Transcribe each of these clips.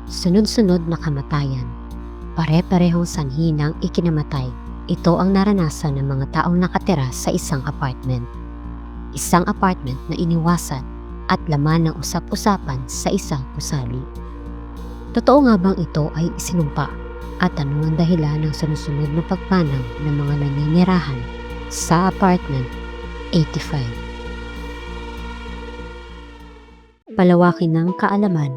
Sunod-sunod na kamatayan. Pare-parehong sanhi ng ikinamatay. Ito ang naranasan ng mga taong nakatira sa isang apartment. Isang apartment na iniwasan at laman ng usap-usapan sa isang gusali. Totoo nga bang ito ay isinumpa? At ano ang dahilan ng sunod-sunod na pagpanaw ng mga naninirahan sa apartment 85? Palawakin ng kaalaman,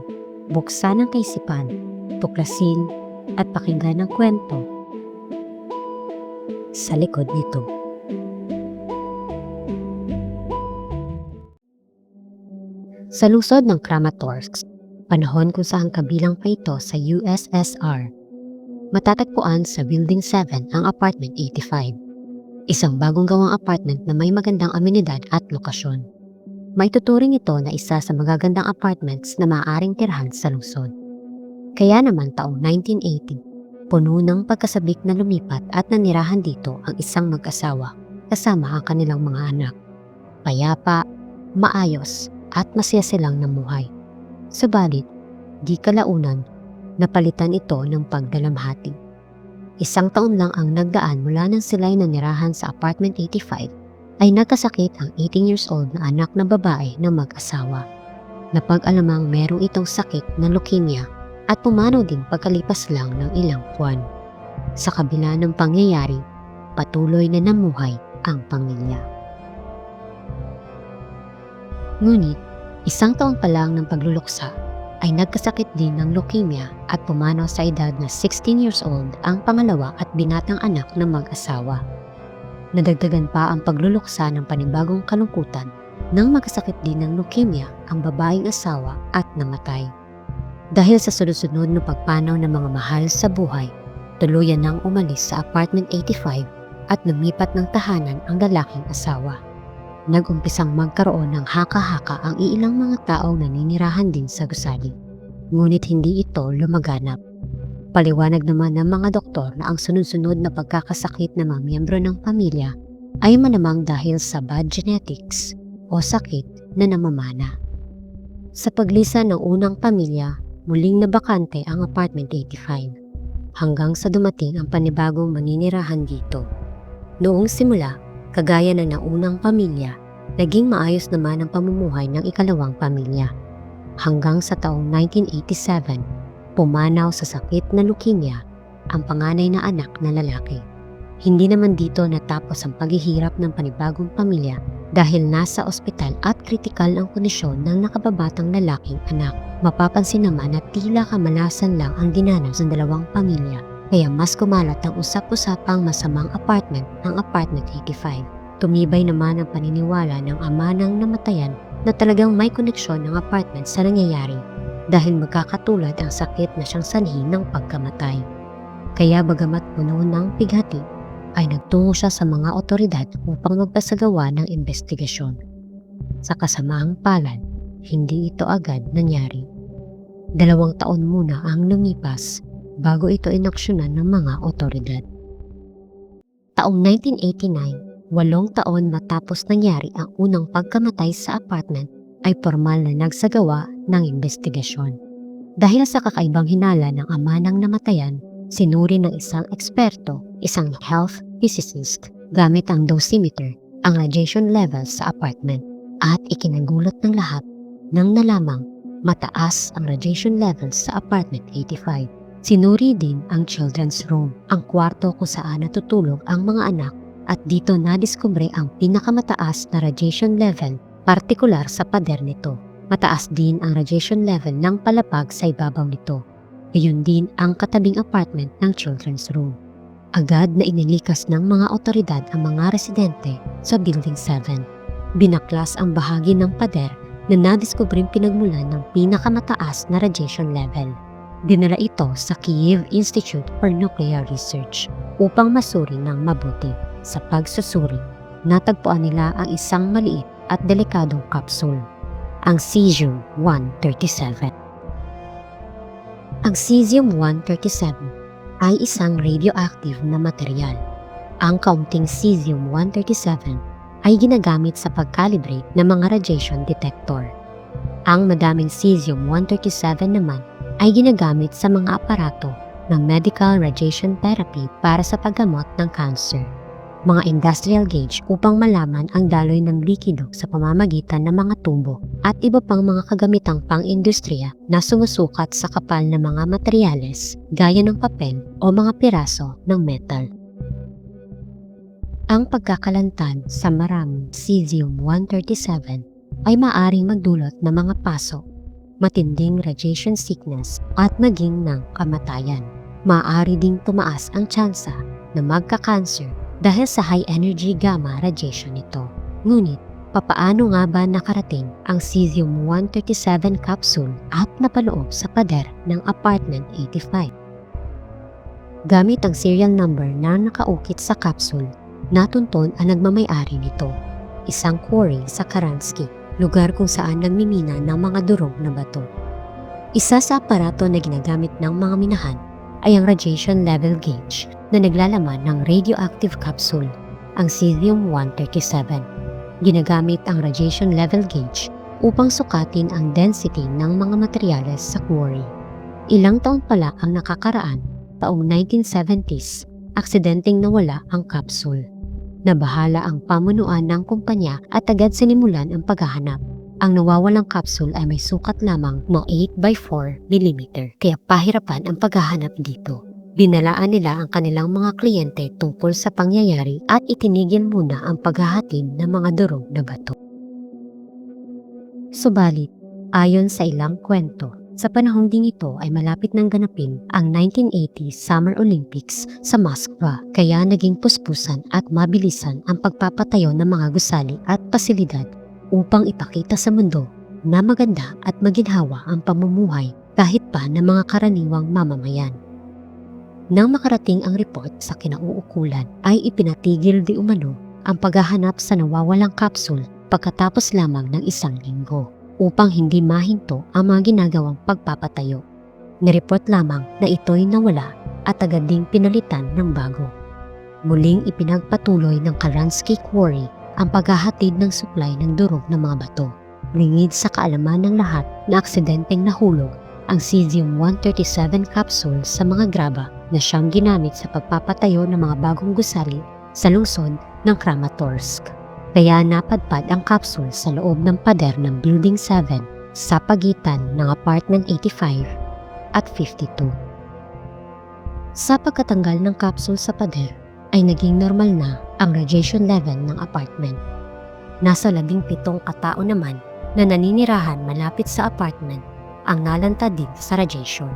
buksan ang kaisipan, tuklasin at pakinggan ang kwento sa likod nito. Sa lungsod ng Kramatorsk, panahon kung saan kabilang pa ito sa USSR, matatagpuan sa Building 7 ang Apartment 85. Isang bagong gawang apartment na may magandang amenidad at lokasyon. Maituturing ito na isa sa magagandang apartments na maaaring tirhan sa lungsod. Kaya naman taong 1980, puno ng pagkasabik na lumipat at nanirahan dito ang isang mag-asawa kasama ang kanilang mga anak. Payapa, maayos at masaya silang namuhay. Subalit, di kalaunan, napalitan ito ng pagdalamhati. Isang taon lang ang nagdaan mula nang sila'y nanirahan sa Apartment 85 ay nagkasakit ang 18 years old na anak na babae ng mag-asawa. Napag-alamang merong itong sakit na leukemia at pumanaw din pagkalipas lang ng ilang buwan. Sa kabila ng pangyayari, patuloy na namuhay ang pamilya. Ngunit, isang taon pa lang ng pagluluksa ay nagkasakit din ng leukemia at pumanaw sa edad na 16 years old ang pangalawa at binatang anak ng mag-asawa. Nadagdagan pa ang pagluluksa ng panibagong kalungkutan nang magkasakit din ng leukemia ang babaeng asawa at namatay. Dahil sa sunod-sunod na pagpanaw ng mga mahal sa buhay, tuluyan nang umalis sa Apartment 85 at lumipat ng tahanan ang lalaking asawa. Nag-umpisang magkaroon ng haka-haka ang iilang mga taong naninirahan din sa gusali. Ngunit hindi ito lumaganap. Paliwanag naman ng mga doktor na ang sunod-sunod na pagkakasakit ng mga miyembro ng pamilya ay malamang dahil sa bad genetics o sakit na namamana. Sa paglisan ng unang pamilya, muling nabakante ang Apartment 85 hanggang sa dumating ang panibagong maninirahan dito. Noong simula, kagaya na ng unang pamilya, naging maayos naman ang pamumuhay ng ikalawang pamilya. Hanggang sa taong 1987, pumanaw sa sakit na leukemia ang panganay na anak na lalaki. Hindi naman dito natapos ang paghihirap ng panibagong pamilya dahil nasa ospital at kritikal ang kondisyon ng nakababatang lalaking anak. Mapapansin naman na tila kamalasan lang ang dinanas ng dalawang pamilya, kaya mas kumalat ang usap-usapang masamang apartment ng Apartment 85. Tumibay naman ang paniniwala ng ama ng namatayan na talagang may koneksyon ng apartment sa nangyayari dahil magkakatulad ang sakit na siyang sanhi ng pagkamatay. Kaya bagamat puno ng pighati, ay nagtungo siya sa mga otoridad upang magpasagawa ng investigasyon. Sa kasamaang palad, hindi ito agad nangyari. 2 taon muna ang lumipas bago ito inaksyonan ng mga otoridad. Taong 1989, 8 taon matapos nangyari ang unang pagkamatay sa apartment, ay formal na nagsagawa ng investigasyon. Dahil sa kakaibang hinala ng ama ng namatayan, sinuri ng isang eksperto, isang health physicist, gamit ang dosimeter, ang radiation levels sa apartment at ikinagulat ng lahat nang nalamang mataas ang radiation levels sa Apartment 85. Sinuri din ang children's room, ang kwarto kung saan natutulog ang mga anak, at dito nadiskubre ang pinakamataas na radiation level, partikular sa pader nito. Mataas din ang radiation level ng palapag sa ibabaw nito. Gayon din ang katabing apartment ng children's room. Agad na inilikas ng mga otoridad ang mga residente sa Building 7. Binaklas ang bahagi ng pader na nadiskubring pinagmulan ng pinakamataas na radiation level. Dinala ito sa Kyiv Institute for Nuclear Research upang masuri ng mabuti. Sa pagsusuri, natagpuan nila ang isang maliit at delikadong kapsul, ang Cesium-137. Ang Cesium-137 ay isang radioactive na material. Ang kaunting Cesium-137 ay ginagamit sa pagkalibrate ng mga radiation detector. Ang madaming Cesium-137 naman ay ginagamit sa mga aparato ng medical radiation therapy para sa paggamot ng cancer. Mga industrial gauge upang malaman ang daloy ng likido sa pamamagitan ng mga tubo at iba pang mga kagamitang pang-industriya na sumusukat sa kapal ng mga materyales gaya ng papel o mga piraso ng metal. Ang pagkakalantan sa maraming cesium-137 ay maaaring magdulot ng mga paso, matinding radiation sickness at maging ng kamatayan. Maaari ding tumaas ang tsansa na magka-cancer dahil sa high-energy gamma radiation nito. Ngunit, papaano nga ba nakarating ang cesium-137 capsule at napaloob sa pader ng Apartment 85? Gamit ang serial number na nakaukit sa capsule, natunton ang nagmamay-ari nito, isang quarry sa Karansky, lugar kung saan nagmimina ng mga durog na bato. Isa sa aparato na ginagamit ng mga minahan ay ang radiation level gauge na naglalaman ng radioactive capsule, ang cesium-137. Ginagamit ang radiation level gauge upang sukatin ang density ng mga materyales sa quarry. Ilang taon pala ang nakakaraan, taong 1970s, aksidenteng nawala ang capsule. Nabahala ang pamunuan ng kumpanya at agad sinimulan ang paghahanap. Ang nawawalang capsule ay may sukat lamang ng 8x4 mm, kaya pahirapan ang paghahanap dito. Binalaan nila ang kanilang mga kliyente tungkol sa pangyayari at itinigil muna ang paghahatid ng mga durog na bato. Subalit, ayon sa ilang kwento, sa panahong ding ito ay malapit nang ganapin ang 1980 Summer Olympics sa Moskva, kaya naging puspusan at mabilisan ang pagpapatayo ng mga gusali at pasilidad upang ipakita sa mundo na maganda at maginhawa ang pamumuhay kahit pa ng mga karaniwang mamamayan. Nang makarating ang report sa kinauukulan ay ipinatigil di umano ang paghahanap sa nawawalang capsule pagkatapos lamang ng 1 linggo upang hindi mahinto ang mga ginagawang pagpapatayo. Nireport lamang na ito'y nawala at agad ding pinalitan ng bago. Muling ipinagpatuloy ng Karansky Quarry ang paghahatid ng supply ng durog ng mga bato. Lingid sa kaalaman ng lahat na aksidenteng nahulog ang cesium-137 capsule sa mga graba na siyang ginamit sa pagpapatayo ng mga bagong gusali sa lungsod ng Kramatorsk. Kaya napadpad ang capsule sa loob ng pader ng Building 7 sa pagitan ng Apartment 85 at 52. Sa pagkatanggal ng capsule sa pader, ay naging normal na ang radiation level ng apartment. Nasa 17 katao naman na naninirahan malapit sa apartment ang nalanta din sa radiation.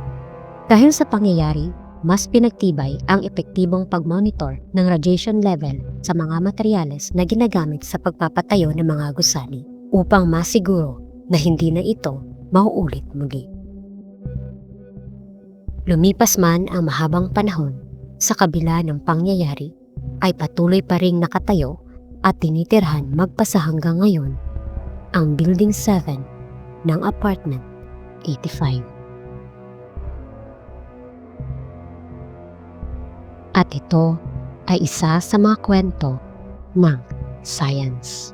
Dahil sa pangyayari, mas pinagtibay ang epektibong pagmonitor ng radiation level sa mga materyales na ginagamit sa pagpapatayo ng mga gusali upang masiguro na hindi na ito mauulit muli. Lumipas man ang mahabang panahon, sa kabila ng pangyayari, ay patuloy pa ring nakatayo at tinitirhan magpasa hanggang ngayon ang Building 7 ng Apartment 85. At ito ay isa sa mga kwento ng science.